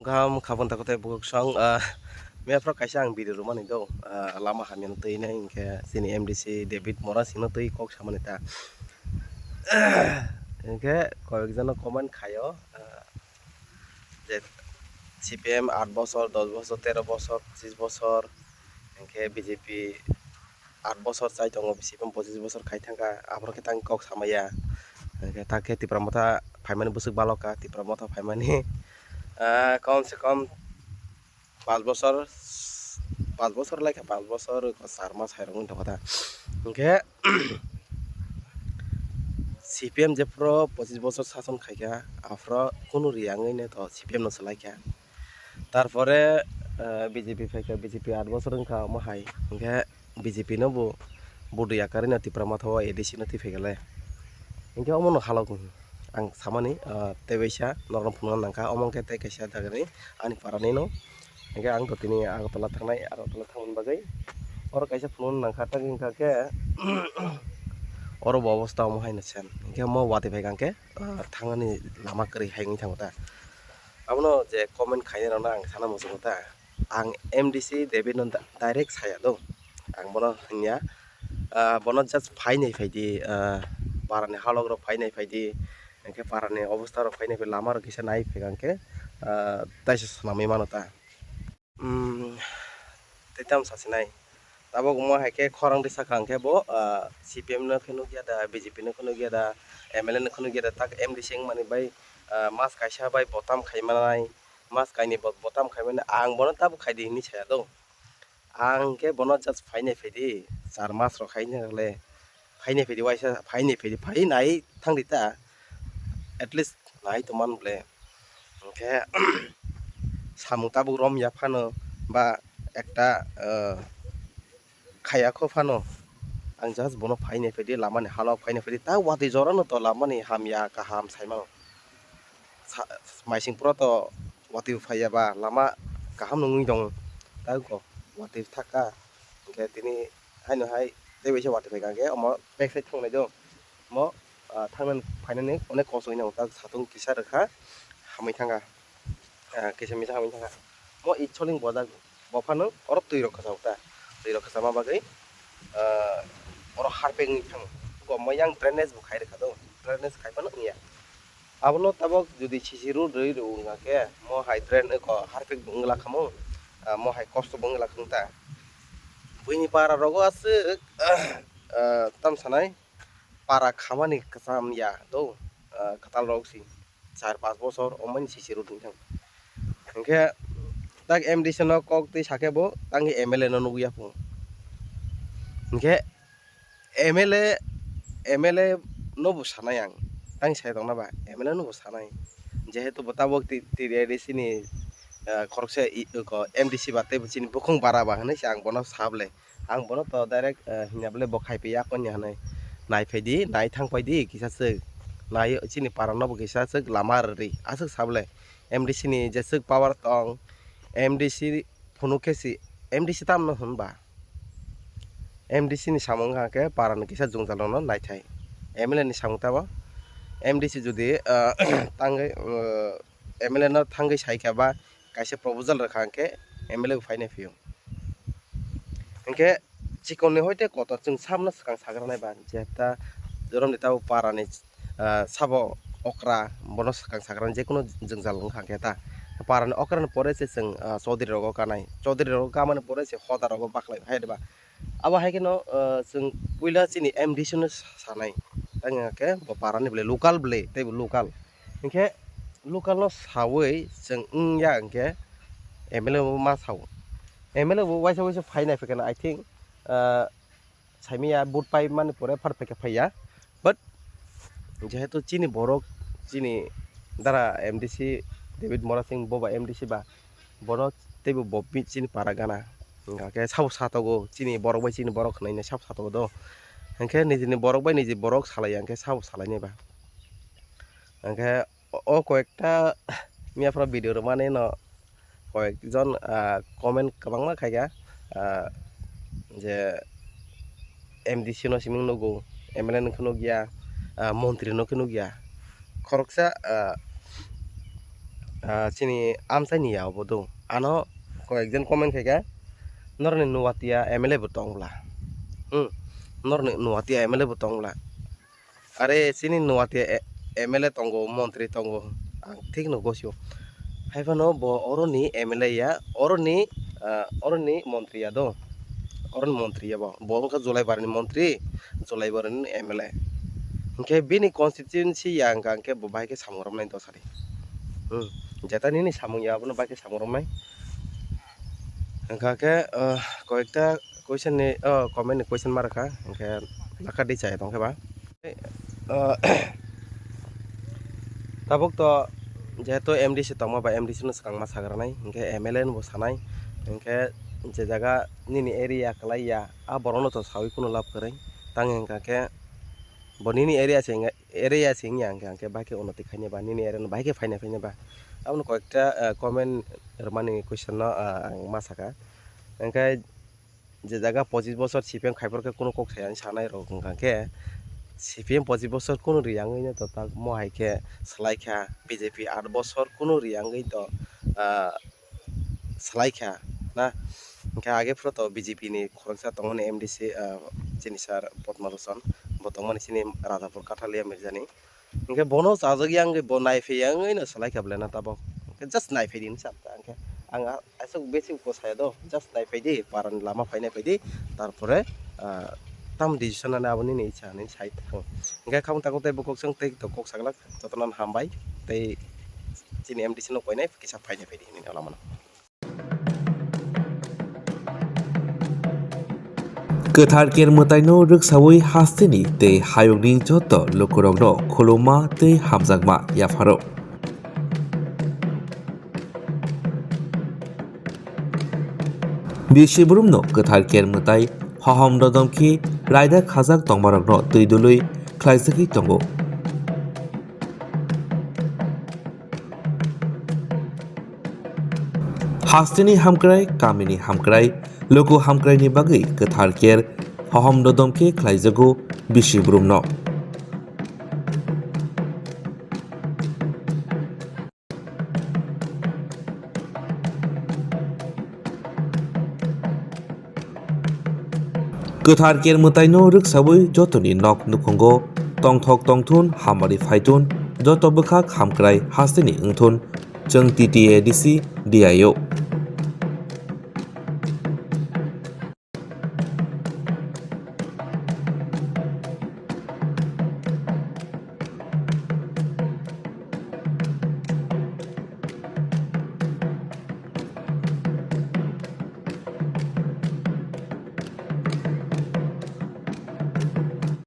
Gam kabon takote buk song me pro kaisa ang video rumani do lama hamin tei na inke sini MDC David Mora sino tei kok samani ta inke কয়েকজন comment খায়ো যে CPM 8 বছর 10 বছর 13 বছর 25 বছর inke BJP 8 বছর চাই দङ CPM 25 বছর খাই থাকা আবরকে তাং কক সামায়া inke তাকে তিপ্রামতা ফাইমানি বুসুক বালকা তিপ্রামতা ফাইমানি कम से कम 5 বছর 5 বছর লাগে 5 বছর 4 মাস হাইরং কথা ওকে CPM যে প্র 25 বছর শাসন খাইকা আফ্র কোনো রিয়াঙই না তো CPM ন সলাইকা তারপরে বিজেপি ফাইকা বিজেপি 8 বছর কা মাহাই ওকে বিজেপি নবো বডি আকারে না তিপ্রা মাথা এডিসি নতি ফেগলে ওকে অমন Hulk ang samani tebesa norong pungan nangka omong kete kaisa dagani ani parani no engke ang totini agotala thangnai agotala thangun bagai or kaisa pungan nangka ta ingka ke oro obostha mo haina sen engke mo wati bhai gangke thangani lama kri haingi thangota abono je comment khaine rona ang sana mosota ang MDC David non direct saya do ang bono hnya bono just phainai phaidi parani halog ro phainai phaidi engke parani obostha ro phainai phe lama ro kisa nai phegangke taisa sanami manota tetam sasinai tabo mo haike khorang disa kangke bo CPM no khunu gya da BJP no khunu gya da MLA no khunu gya da tak MDC mani bai mas kaisa bai botam khaimanai mas kaini botam khaimani ang bono tabo khaidi ni saya do ang ke bono just phainai phedi 4 mas ro khaine gale phainai phedi waisa phainai phedi phai nai thangdita at least nai to man ble ওকে সামুতাবু রম ইয়া ফানো বা একটা খায়াখো Fanon आं just बनो फाइने फेदि लामानि हालाव फाइने फेदि ता वादि जरानो तो लामानि हामया गाहाम साइमानो माइसिंपुरा तो वादि फायाबा लामा गाहाम नङि दं ता को वादि थाका ओके तिनि हाइनो हाइ देबेसे वादि फाइगा के अम बेक साइड थांनाय दं म थांनानै फाइनानै अनेक खस्थ होइना ता साथुं किसा रखा हामै थांगा किसा मिसा हामै थांगा म इचलिं बजा बफानो अरब तुइ रखा जाउता तुइ रखा जामा बागै oro harpeng thang ko moyang drainage bu khai rakha do drainage khai pano nia abono tabok jodi sisiru rei ro nga ke mo hai drain ko harpeng bungla khamo mo hai kosto bungla khungta buini para rogo ase tam sanai para khamani kasam ya do katal rog si 4-5 বছর omani sisiru ding thang engke tak MDC no kok ti sake bo tangi MLA no nugia pu engke MLA nobo sanai ang tang sai dong na ba MLA nobo sanai jehetu botabok ti ADC ni khorokse ko MDC ba te chini bukhung bara ba hanai ang bono sable ang bono to direct hinable bokhai pe ya konya hanai nai phaidi nai thang paidi kisa se nai chini para nobo kisa se lamar ri asuk sable MDC ni jesuk power tong MDC phunukesi MDC tam no hunba MDC ni samung hake paran kisa jungjalon naithai MLA ni samung tabo MDC jodi tangai MLA no thangai saika ba kaisa proposal rakhanke MLA faine fiu enke chikonni hoite koto chung samna sakang sagranai ba jeta jorom ni tabo parani sabo okra bono sakang sagran je kono jungjalon hake ta parani okran pore se chung chaudhary rogo kanai chaudhary rogo kamane pore se hoda rogo baklai haideba aba hai keno जों पुइला चिनि MDC no sanai tanga ke parani ble local ble te local inke local no sawei जों ya inke MLA ma saw MLA waisa waisa fainai fekena I think saimiya boot pai mane pore perfect phaiya but jehetu chini borok chini dara MDC David Mora Singh boba MDC ba borok tebo bobbi chini paragana ke sab satogo chini borok bai chini borok khnai ne sab satogo do enke nijini borok bai niji borok salai enke sab salai ne ba enke o koekta miafra video ro mane no koekjon comment kabangma khaiga je MDC no siming nogo MLA no khno gya মন্ত্রী no khno gya khoroksa chini amsai ni yaw bodo ano kojekjon comment khaika norni nuwatia MLA bo tongla norni nuwatia MLA bo tongla are chini nuwatia MLA tongo montri tongo ang thik no gosio haibano bo oroni MLA ya oroni montri ya do oron montri ya bo ka julai barni montri julai barni MLA ke bini constituency yang ke bo bai ke samuram nai to sari jeta ni samung ya bono bai ke samuram nai ke koyekta question ni comment ni question marka ke laka di chai tong ke ba tabuk to jehetu MDC tongma ba MDC no sakang ma sagranai ke MLA no bo sanai ke je jaga nini area kalaya a borono to sawi kuno lab kare tang engka ke bonini area sing yang ke ba ke onoti khaine ba nini area no ba ke faine ba amno koyekta comment rmani question no ang ma saka engka je jaga 25 বছর CPM খাইপর ke kuno kok sayan sanai ro engka ke CPM 25 বছর kuno riangoi no to tak mo hai ke slaikha BJP 8 বছর kuno riangoi to slaikha na engka age pro to BJP ni khoroksa tongone MDC chini sar Potmarosan botongmani chini Radhapur Kathalia Mirzani engka bono chajogyang bo naifeyang no slaikha blena tabo just naifedin sapta engka ang asok besi ko saya do just naifedi paran lama faine pedi tarpore tam decision na aboni ni cha ni side thang engka kham ta ko te bokok sang te to kok saglak jotonan hambai te chini MDC no koine kisa faine pedi ni olamana गोथार केर मोताइनो रोगसावै हास्तेनि ते हायगनि जत लोकरगनो खुलुमा ते हामजागमा याफारो बिसिबुरुमनो गोथार केर मोताइ हहम ददमखि रायदा खाजाक तंगमारगनो तैदुलै ख्लाइजखि तंगो हास्तेनि हामक्राय कामिनि हामक्राय लोको हामक्रायनि बागै गोथार केर हहम ददमके ख्लाइजगो बिसिबुरुमनो गोथार केर मोताइनो रोगसावै जतनि नक नुखंगो तंथक तंथुन हामारि फाइथुन जत बखाक हामक्राय हास्तेनि ओंथुन जों TTADC DIO